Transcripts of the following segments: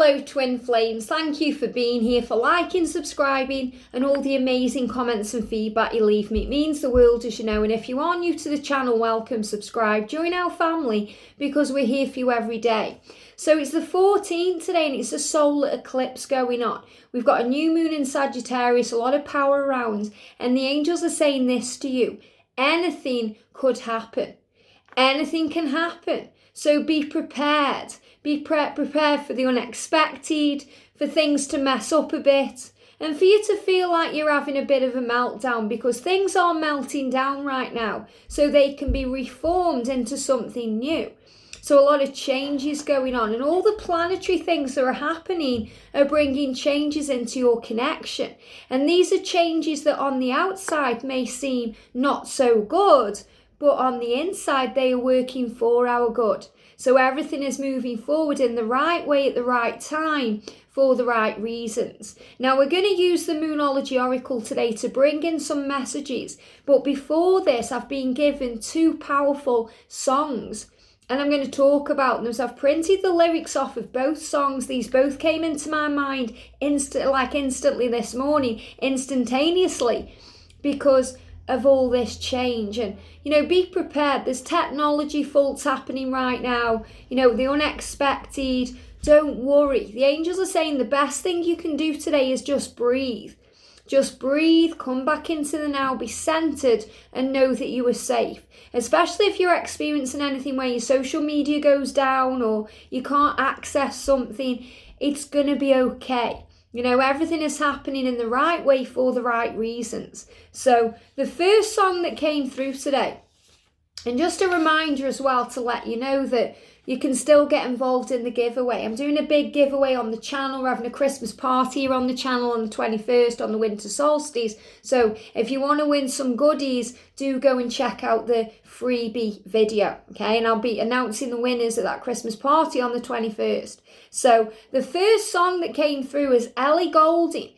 Hello twin flames, thank you for being here, for liking, subscribing and all the amazing comments and feedback you leave me. It means the world, as you know, and if you are new to the channel, welcome, subscribe, join our family because we're here for you every day. So it's the 14th today and it's a solar eclipse going on. We've got a new moon in Sagittarius, a lot of power around, and the angels are saying this to you: anything could happen. Anything can happen. So be prepared. Be prepared for the unexpected, for things to mess up a bit, and for you to feel like you're having a bit of a meltdown, because things are melting down right now so they can be reformed into something new. So a lot of changes going on, and all the planetary things that are happening are bringing changes into your connection. And these are changes that on the outside may seem not so good, but on the inside they are working for our good. So everything is moving forward in the right way at the right time for the right reasons. Now we're going to use the Moonology Oracle today to bring in some messages. But before this, I've been given two powerful songs and I'm going to talk about them. So I've printed the lyrics off of both songs. These both came into my mind instantly this morning, instantaneously, because of all this change. And be prepared. There's technology faults happening right now, the unexpected. Don't worry. The angels are saying the best thing you can do today is just breathe. Just breathe, come back into the now, be centered and know that you are safe. Especially if you're experiencing anything where your social media goes down or you can't access something, it's going to be okay. Everything is happening in the right way for the right reasons. So the first song that came through today, and just a reminder as well to let you know that you can still get involved in the giveaway. I'm doing a big giveaway on the channel. We're having a Christmas party here on the channel on the 21st on the winter solstice. So if you want to win some goodies, do go and check out the freebie video, okay? And I'll be announcing the winners at that Christmas party on the 21st. So the first song that came through is Ellie Goulding.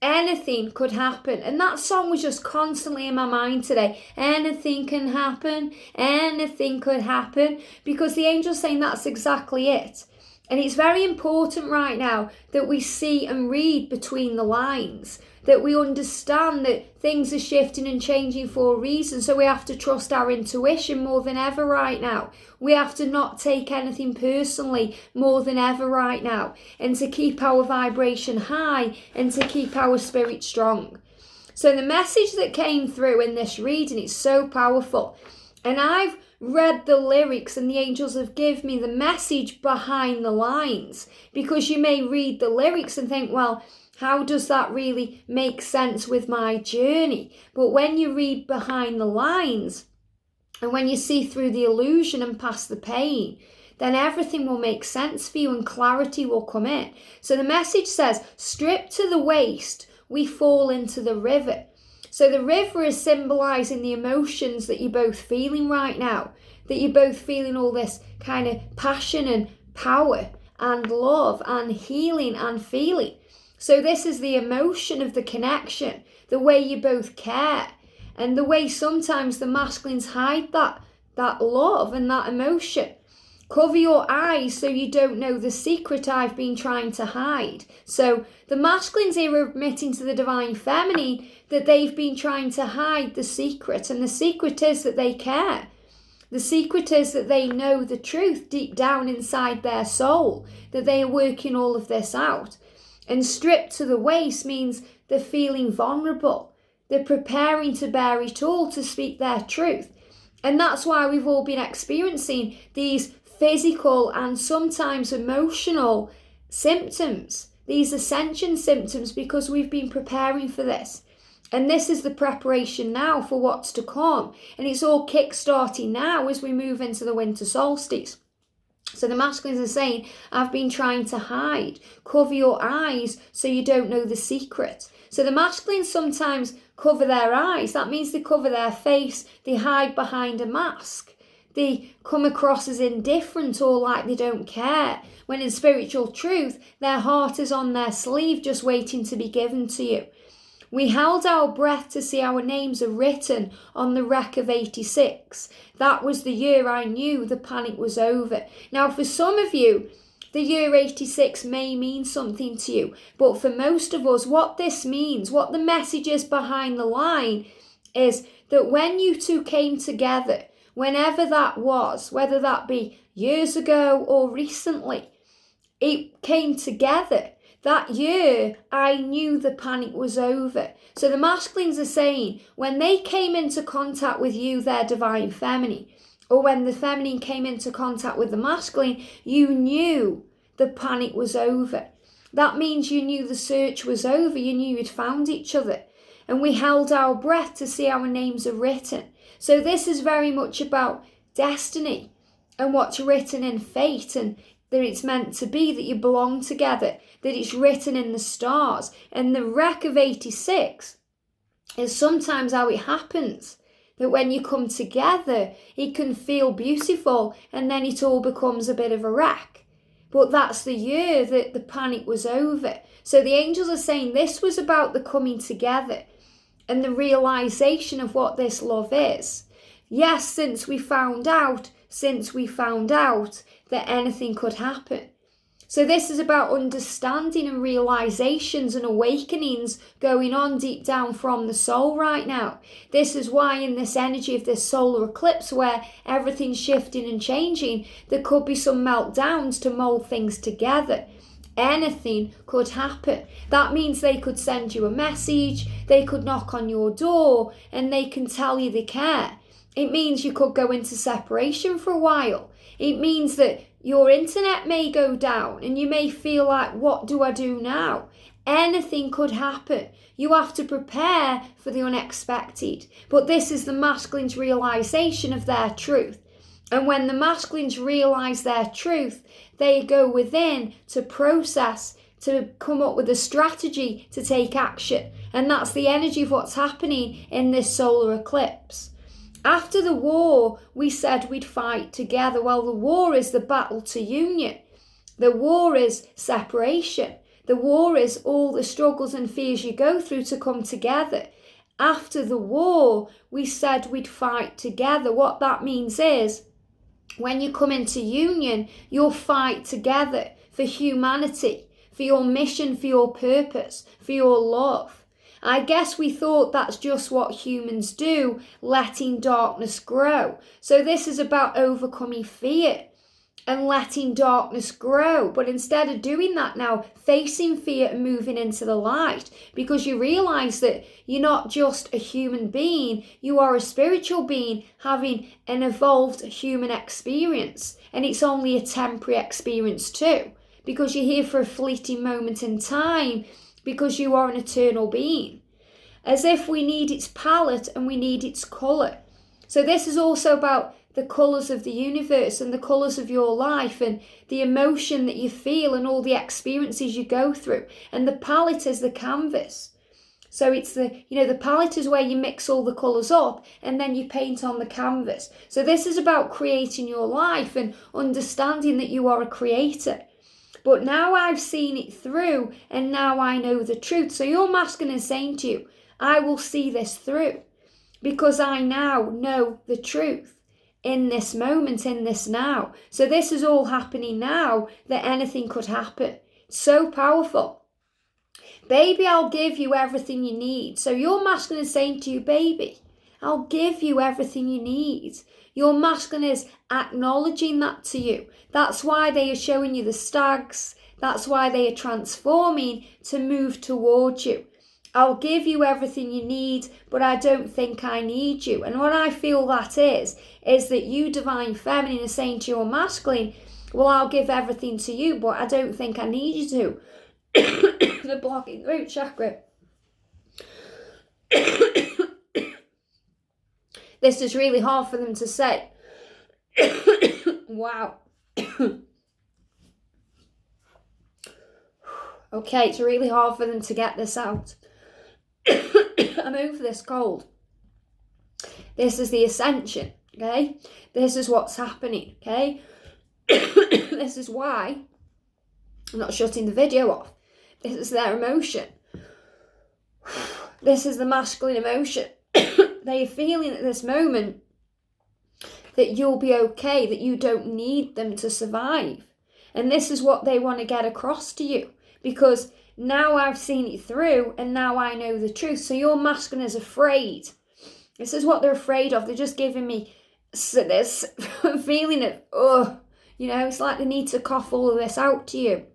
Anything could happen. And that song was just constantly in my mind today. Anything can happen. Anything could happen. Because the angel's saying that's exactly it. And it's very important right now that we see and read between the lines. That we understand that things are shifting and changing for a reason. So we have to trust our intuition more than ever right now. We have to not take anything personally more than ever right now. And to keep our vibration high and to keep our spirit strong. So the message that came through in this reading is so powerful. And I've read the lyrics and the angels have given me the message behind the lines. Because you may read the lyrics and think, well, how does that really make sense with my journey? But when you read behind the lines and when you see through the illusion and past the pain, then everything will make sense for you and clarity will come in. So the message says, stripped to the waist, we fall into the river. So the river is symbolizing the emotions that you're both feeling right now, that you're both feeling all this kind of passion and power and love and healing and feeling. So this is the emotion of the connection, the way you both care, and the way sometimes the masculines hide that love and that emotion. Cover your eyes so you don't know the secret I've been trying to hide. So the masculines here are admitting to the divine feminine that they've been trying to hide the secret, and the secret is that they care. The secret is that they know the truth deep down inside their soul, that they are working all of this out. And stripped to the waist means they're feeling vulnerable. They're preparing to bear it all, to speak their truth. And that's why we've all been experiencing these physical and sometimes emotional symptoms, these ascension symptoms, because we've been preparing for this. And this is the preparation now for what's to come. And it's all kick-starting now as we move into the winter solstice. So the masculines are saying, I've been trying to hide. Cover your eyes so you don't know the secret. So the masculines sometimes cover their eyes. That means they cover their face. They hide behind a mask. They come across as indifferent or like they don't care. When in spiritual truth, their heart is on their sleeve just waiting to be given to you. We held our breath to see our names are written on the wreck of 86. That was the year I knew the panic was over. Now, for some of you, The year 86 may mean something to you, but for most of us, what this means, what the message is behind the line, is that when you two came together, whenever that was, whether that be years ago or recently, it came together. That year, I knew the panic was over. So the masculines are saying, when they came into contact with you, their divine feminine, or when the feminine came into contact with the masculine, you knew the panic was over. That means you knew the search was over. You knew you'd found each other. And we held our breath to see our names are written. So this is very much about destiny and what's written in fate, and that it's meant to be, that you belong together, that it's written in the stars. And the wreck of 86 is sometimes how it happens. That when you come together, it can feel beautiful and then it all becomes a bit of a wreck. But that's the year that the panic was over. So the angels are saying this was about the coming together and the realization of what this love is. Yes, since we found out that anything could happen. So this is about understanding and realizations and awakenings going on deep down from the soul right now. This is why in this energy of this solar eclipse where everything's shifting and changing, there could be some meltdowns to mold things together. Anything could happen. That means they could send you a message, they could knock on your door, and they can tell you they care. It means you could go into separation for a while. It means that your internet may go down and you may feel like, what do I do now? Anything could happen. You have to prepare for the unexpected. But this is the masculine's realization of their truth. And when the masculines realize their truth, they go within to process, to come up with a strategy to take action. And that's the energy of what's happening in this solar eclipse. After the war, we said we'd fight together. Well, the war is the battle to union. The war is separation. The war is all the struggles and fears you go through to come together. After the war, we said we'd fight together. What that means is, when you come into union, you'll fight together for humanity, for your mission, for your purpose, for your love. I guess we thought that's just what humans do, letting darkness grow. So this is about overcoming fear and letting darkness grow. But instead of doing that now, facing fear and moving into the light, because you realize that you're not just a human being, you are a spiritual being having an evolved human experience. And it's only a temporary experience too, because you're here for a fleeting moment in time, because you are an eternal being. As if we need its palette and we need its colour. So this is also about the colours of the universe and the colours of your life and the emotion that you feel and all the experiences you go through. And the palette is the canvas. So it's the palette is where you mix all the colours up and then you paint on the canvas. So this is about creating your life and understanding that you are a creator. But now I've seen it through and now I know the truth. So your masculine is saying to you, I will see this through because I now know the truth in this moment, in this now. So this is all happening now that anything could happen. So powerful. Baby, I'll give you everything you need. So your masculine is saying to you, baby, I'll give you everything you need. Your masculine is acknowledging that to you. That's why they are showing you the stags. That's why they are transforming to move towards you. I'll give you everything you need, but I don't think I need you. And what I feel that is that you, divine feminine, are saying to your masculine, well, I'll give everything to you, but I don't think I need you to. The blocking root chakra. This is really hard for them to say. Wow. Okay, it's really hard for them to get this out. I'm over this cold. This is the ascension, okay? This is what's happening, okay? This is why I'm not shutting the video off. This is their emotion. This is the masculine emotion. They are feeling at this moment that you'll be okay, that you don't need them to survive. And this is what they want to get across to you, because now I've seen it through and now I know the truth. So your masculine is afraid. This is what they're afraid of. They're just giving me this feeling of, it's like they need to cough all of this out to you.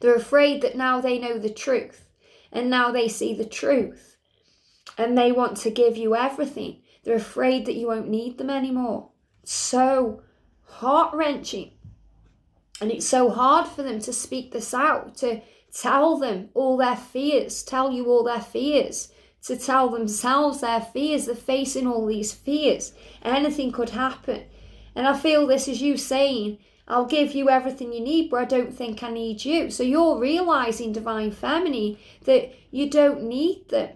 They're afraid that now they know the truth and now they see the truth and they want to give you everything. They're afraid that you won't need them anymore. It's so heart-wrenching. And it's so hard for them to speak this out, to tell them all their fears, tell you all their fears, to tell themselves their fears. They're facing all these fears. Anything could happen. And I feel this is you saying, I'll give you everything you need, but I don't think I need you. So you're realizing, Divine Feminine, that you don't need them.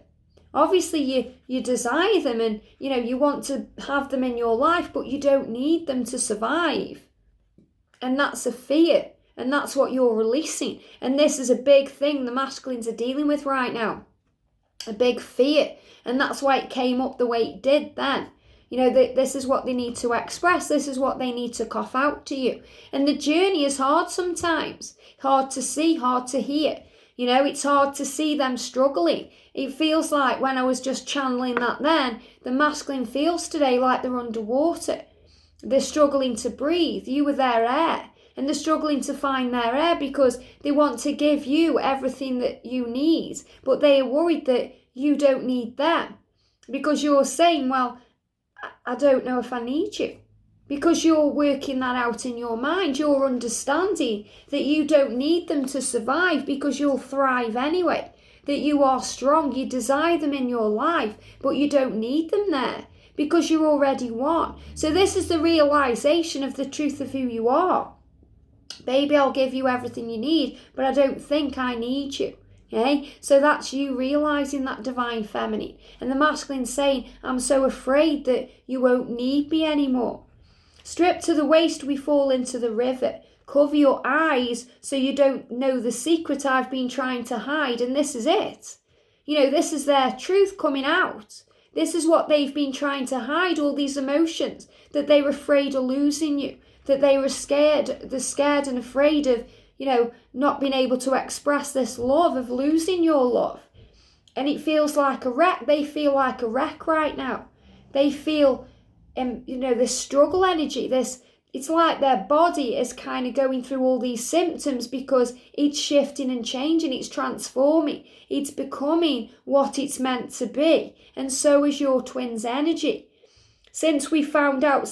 Obviously, you desire them and, you want to have them in your life, but you don't need them to survive. And that's a fear. And that's what you're releasing. And this is a big thing the masculines are dealing with right now. A big fear. And that's why it came up the way it did then. This is what they need to express. This is what they need to cough out to you. And the journey is hard sometimes. Hard to see, hard to hear. It's hard to see them struggling. It feels like when I was just channeling that then, the masculine feels today like they're underwater. They're struggling to breathe. You were their air. And they're struggling to find their air because they want to give you everything that you need. But they are worried that you don't need them. Because you're saying, well, I don't know if I need you. Because you're working that out in your mind. You're understanding that you don't need them to survive because you'll thrive anyway. That you are strong. You desire them in your life, but you don't need them there because you're already one. So this is the realization of the truth of who you are. Baby, I'll give you everything you need, but I don't think I need you. Okay? So that's you realizing that Divine Feminine. And the masculine saying, I'm so afraid that you won't need me anymore. Stripped to the waist, we fall into the river. Cover your eyes so you don't know the secret I've been trying to hide. And this is it. This is their truth coming out. This is what they've been trying to hide, all these emotions, that they were afraid of losing you, that they were scared and afraid of, not being able to express this love, of losing your love. And it feels like a wreck. They feel like a wreck right now. They feel, this struggle energy, it's like their body is kind of going through all these symptoms because it's shifting and changing, it's transforming, it's becoming what it's meant to be. And so is your twin's energy. Since we found out,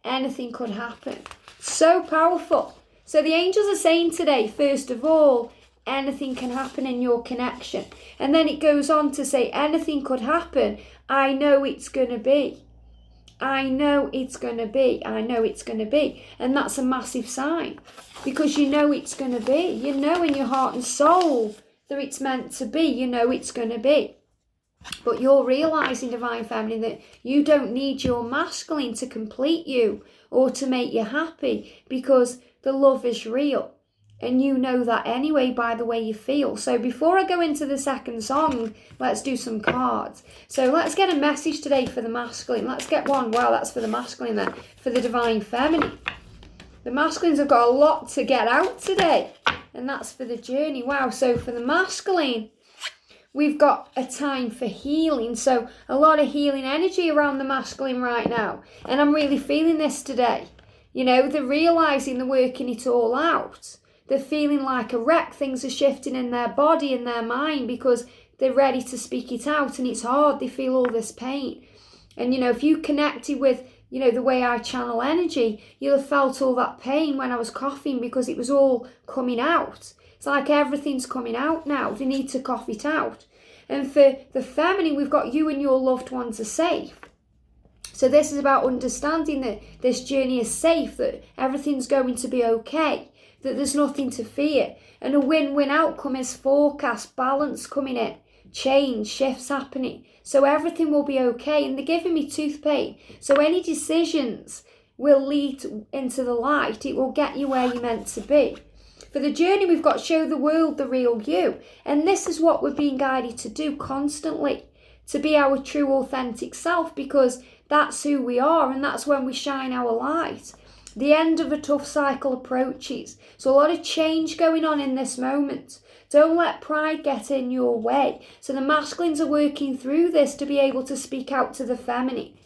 anything could happen. So powerful. So the angels are saying today, first of all, anything can happen in your connection. And then it goes on to say, anything could happen. I know it's going to be. I know it's going to be. I know it's going to be. And that's a massive sign. Because you know it's going to be. You know in your heart and soul that it's meant to be. You know it's going to be. But you're realizing, Divine Feminine, that you don't need your masculine to complete you or to make you happy, because the love is real. And you know that anyway by the way you feel. So before I go into the second song, let's do some cards. So let's get a message today for the masculine. Let's get one. Wow, that's for the masculine then. For the Divine Feminine. The masculines have got a lot to get out today. And that's for the journey. Wow, so for the masculine, we've got a time for healing. So a lot of healing energy around the masculine right now. And I'm really feeling this today. They're realising they're working it all out. They're feeling like a wreck. Things are shifting in their body and their mind because they're ready to speak it out. And it's hard. They feel all this pain. And, if you connected with, the way I channel energy, you'll have felt all that pain when I was coughing because it was all coming out. It's like everything's coming out now. They need to cough it out. And for the feminine, we've got you and your loved ones are safe. So this is about understanding that this journey is safe, that everything's going to be okay, that there's nothing to fear. And a win-win outcome is forecast, balance coming in, change, shifts happening. So everything will be okay. And they're giving me tooth pain. So any decisions will lead into the light. It will get you where you're meant to be. For the journey, we've got show the world the real you. And this is what we're being guided to do constantly, to be our true authentic self, because that's who we are and that's when we shine our light. The end of a tough cycle approaches. So a lot of change going on in this moment. Don't let pride get in your way. So the masculines are working through this to be able to speak out to the feminine.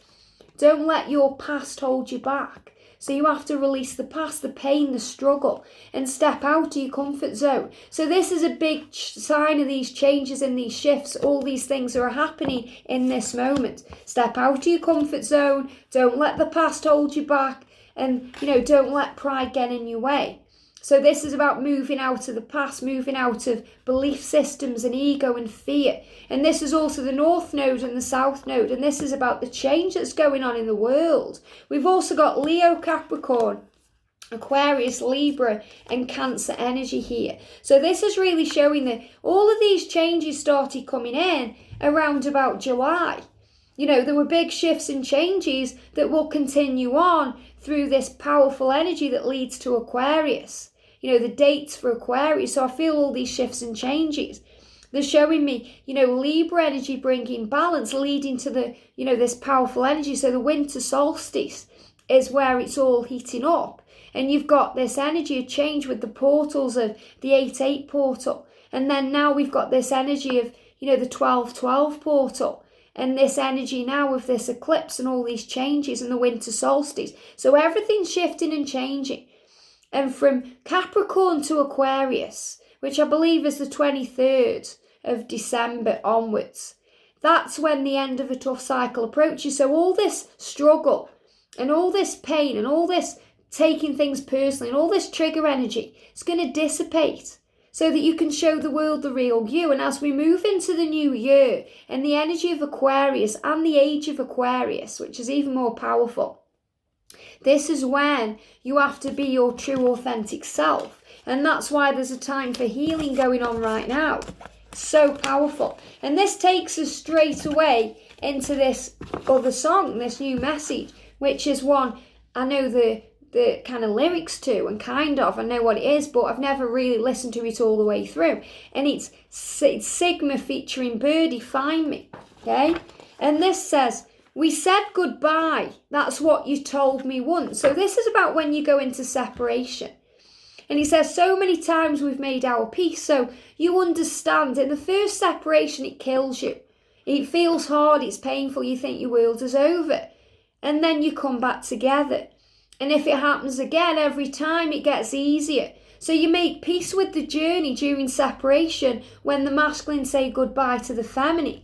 Don't let your past hold you back. So you have to release the past, the pain, the struggle, and step out of your comfort zone. So this is a big sign of these changes and these shifts. All these things are happening in this moment. Step out of your comfort zone. Don't let the past hold you back. And, don't let pride get in your way. So this is about moving out of the past, moving out of belief systems and ego and fear. And this is also the North Node and the South Node. And this is about the change that's going on in the world. We've also got Leo, Capricorn, Aquarius, Libra and Cancer energy here. So this is really showing that all of these changes started coming in around about July. There were big shifts and changes that will continue on through this powerful energy that leads to Aquarius. The dates for Aquarius. So I feel all these shifts and changes. They're showing me, Libra energy bringing balance, leading to the, this powerful energy. So the winter solstice is where it's all heating up. And you've got this energy of change with the portals of the 8-8 portal. And then now we've got this energy of, the 12-12 portal. And this energy now of this eclipse and all these changes and the winter solstice. So everything's shifting and changing. And from Capricorn to Aquarius, which I believe is the 23rd of December onwards, that's when the end of a tough cycle approaches. So all this struggle and all this pain and all this taking things personally and all this trigger energy is going to dissipate, so that you can show the world the real you. And as we move into the new year and the energy of Aquarius and the age of Aquarius, which is even more powerful, this is when you have to be your true authentic self. And that's why there's a time for healing going on right now. So powerful. And this takes us straight away into this other song, this new message, which is one I know the kind of lyrics to, and I know what it is, but I've never really listened to it all the way through. And it's Sigma featuring Birdy, Find Me, okay? And this says, we said goodbye, that's what you told me once. So this is about when you go into separation. And he says, so many times we've made our peace, so you understand. In the first separation, it kills you. It feels hard, it's painful, you think your world is over. And then you come back together. And if it happens again, every time it gets easier. So you make peace with the journey during separation when the masculine say goodbye to the feminine.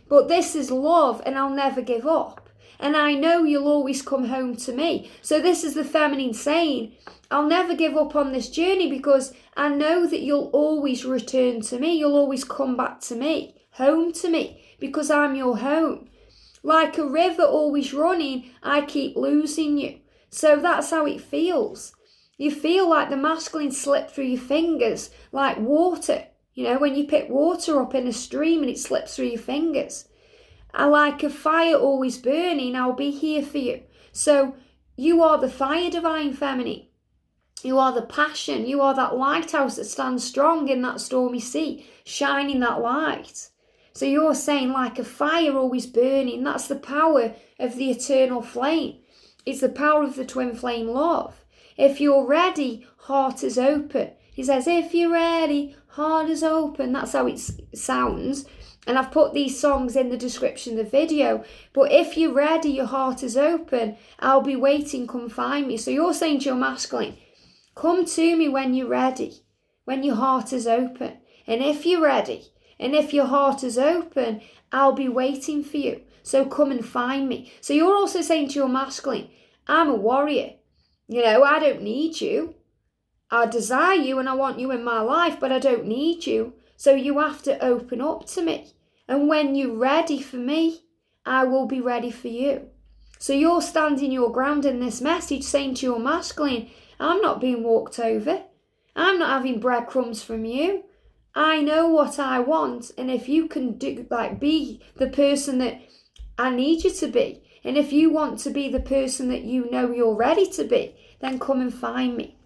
But this is love and I'll never give up. And I know you'll always come home to me. So this is the feminine saying, I'll never give up on this journey because I know that you'll always return to me. You'll always come back to me, home to me, because I'm your home. Like a river always running, I keep losing you. So that's how it feels. You feel like the masculine slip through your fingers like water. When you pick water up in a stream and it slips through your fingers. I like a fire always burning, I'll be here for you. So you are the fire, divine feminine. You are the passion. You are that lighthouse that stands strong in that stormy sea, shining that light. So you're saying like a fire always burning. That's the power of the eternal flame. It's the power of the twin flame love. If you're ready, heart is open. He says, if you're ready, heart is open. That's how it sounds. And I've put these songs in the description of the video. But if you're ready, your heart is open. I'll be waiting, come find me. So you're saying to your masculine, come to me when you're ready, when your heart is open. And if you're ready, and if your heart is open, I'll be waiting for you. So come and find me. So you're also saying to your masculine, I'm a warrior. I don't need you. I desire you and I want you in my life, but I don't need you. So you have to open up to me. And when you're ready for me, I will be ready for you. So you're standing your ground in this message, saying to your masculine, I'm not being walked over. I'm not having breadcrumbs from you. I know what I want. And if you can be the person that I need you to be, and if you want to be the person that you know you're ready to be, then come and find me.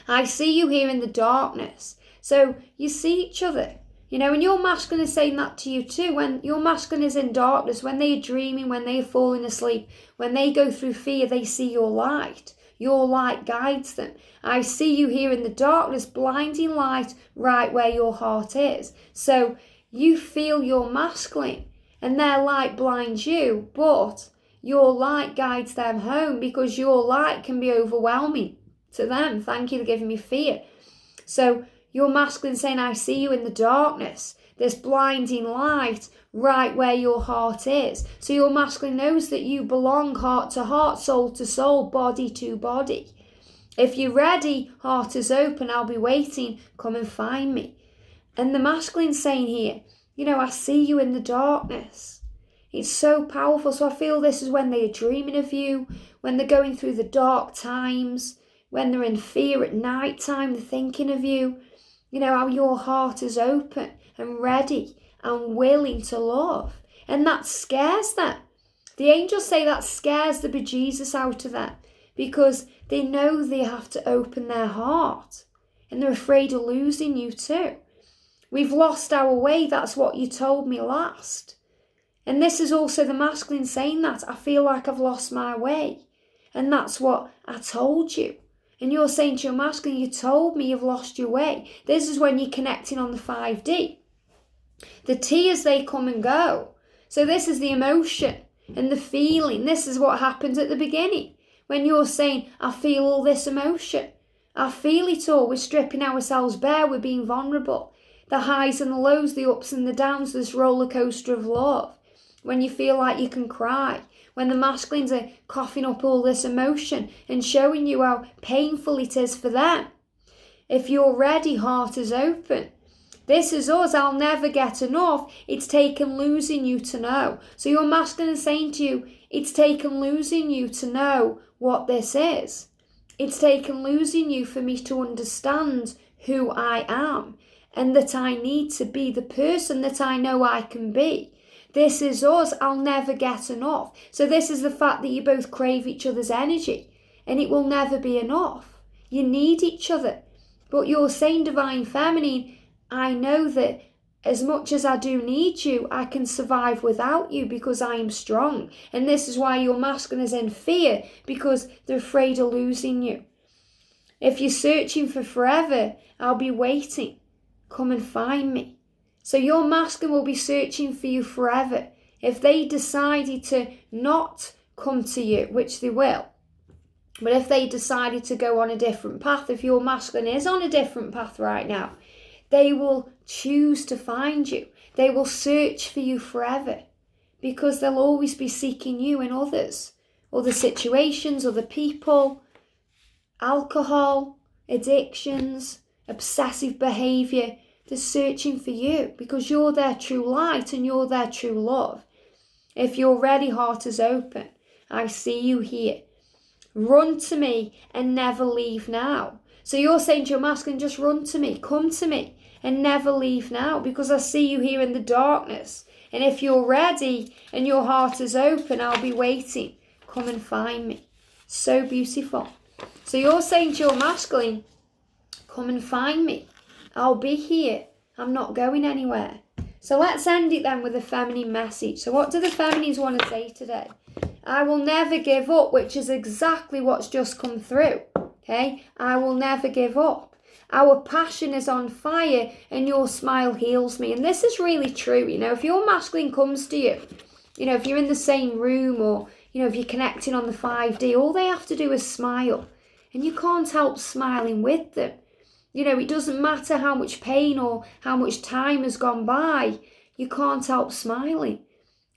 I see you here in the darkness. So you see each other, and your masculine is saying that to you too. When your masculine is in darkness, when they are dreaming, when they are falling asleep, when they go through fear, they see your light. Your light guides them. I see you here in the darkness, blinding light right where your heart is. So you feel your masculine and their light blinds you, but your light guides them home because your light can be overwhelming to them. Thank you for giving me fear. So your masculine saying, I see you in the darkness, this blinding light right where your heart is. So your masculine knows that you belong heart to heart, soul to soul, body to body. If you're ready, heart is open, I'll be waiting, come and find me. And the masculine saying here, I see you in the darkness. It's so powerful. So I feel this is when they are dreaming of you, when they're going through the dark times, when they're in fear at night time, they're thinking of you. How your heart is open and ready and willing to love. And that scares them. The angels say that scares the bejesus out of them because they know they have to open their heart and they're afraid of losing you too. We've lost our way. That's what you told me last. And this is also the masculine saying that. I feel like I've lost my way. And that's what I told you. And you're saying to your masculine, you told me you've lost your way. This is when you're connecting on the 5D. The tears, they come and go. So this is the emotion and the feeling. This is what happens at the beginning. When you're saying, I feel all this emotion. I feel it all. We're stripping ourselves bare. We're being vulnerable. The highs and the lows, the ups and the downs, this roller coaster of love. When you feel like you can cry. When the masculines are coughing up all this emotion and showing you how painful it is for them. If you're ready, heart is open. This is us. I'll never get enough. It's taken losing you to know. So your masculine is saying to you, it's taken losing you to know what this is. It's taken losing you for me to understand who I am and that I need to be the person that I know I can be. This is us. I'll never get enough. So this is the fact that you both crave each other's energy and it will never be enough. You need each other. But you're saying, Divine Feminine, I know that as much as I do need you, I can survive without you because I am strong. And this is why your masculine is in fear because they're afraid of losing you. If you're searching for forever, I'll be waiting. Come and find me. So your masculine will be searching for you forever. If they decided to not come to you, which they will, but if they decided to go on a different path, if your masculine is on a different path right now, they will choose to find you. They will search for you forever because they'll always be seeking you in others, other situations, other people, alcohol, addictions, obsessive behaviour. They're searching for you because you're their true light and you're their true love. If you're ready, heart is open. I see you here. Run to me and never leave now. So you're saying to your masculine, just run to me, come to me and never leave now because I see you here in the darkness. And if you're ready and your heart is open, I'll be waiting. Come and find me. So beautiful. So you're saying to your masculine, come and find me. I'll be here. I'm not going anywhere. So let's end it then with a feminine message. So what do the feminines want to say today? I will never give up, which is exactly what's just come through. Okay? I will never give up. Our passion is on fire and your smile heals me. And this is really true. If your masculine comes to you, if you're in the same room or, if you're connecting on the 5D, all they have to do is smile. And you can't help smiling with them. It doesn't matter how much pain or how much time has gone by. You can't help smiling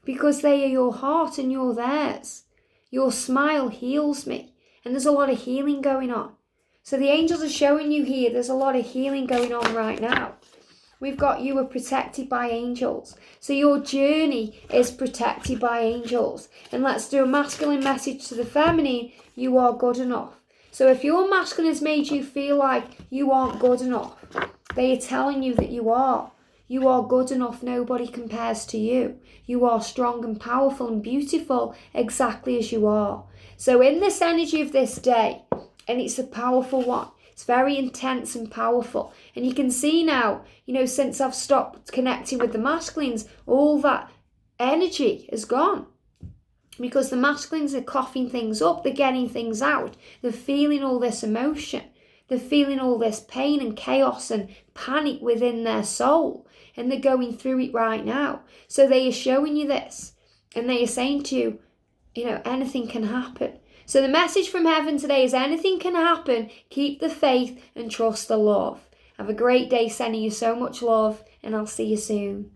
because they are your heart and you're theirs. Your smile heals me. And there's a lot of healing going on. So the angels are showing you here there's a lot of healing going on right now. We've got you are protected by angels. So your journey is protected by angels. And let's do a masculine message to the feminine. You are good enough. So if your masculine has made you feel like you aren't good enough, they are telling you that you are. You are good enough. Nobody compares to you. You are strong and powerful and beautiful exactly as you are. So in this energy of this day, and it's a powerful one, it's very intense and powerful. And you can see now, since I've stopped connecting with the masculines, all that energy is gone. because the masculines are coughing things up, they're getting things out, they're feeling all this emotion, they're feeling all this pain and chaos and panic within their soul, and they're going through it right now. So they are showing you this, and they are saying to you, anything can happen. So the message from heaven today is anything can happen. Keep the faith and trust the love. Have a great day, sending you so much love, and I'll see you soon.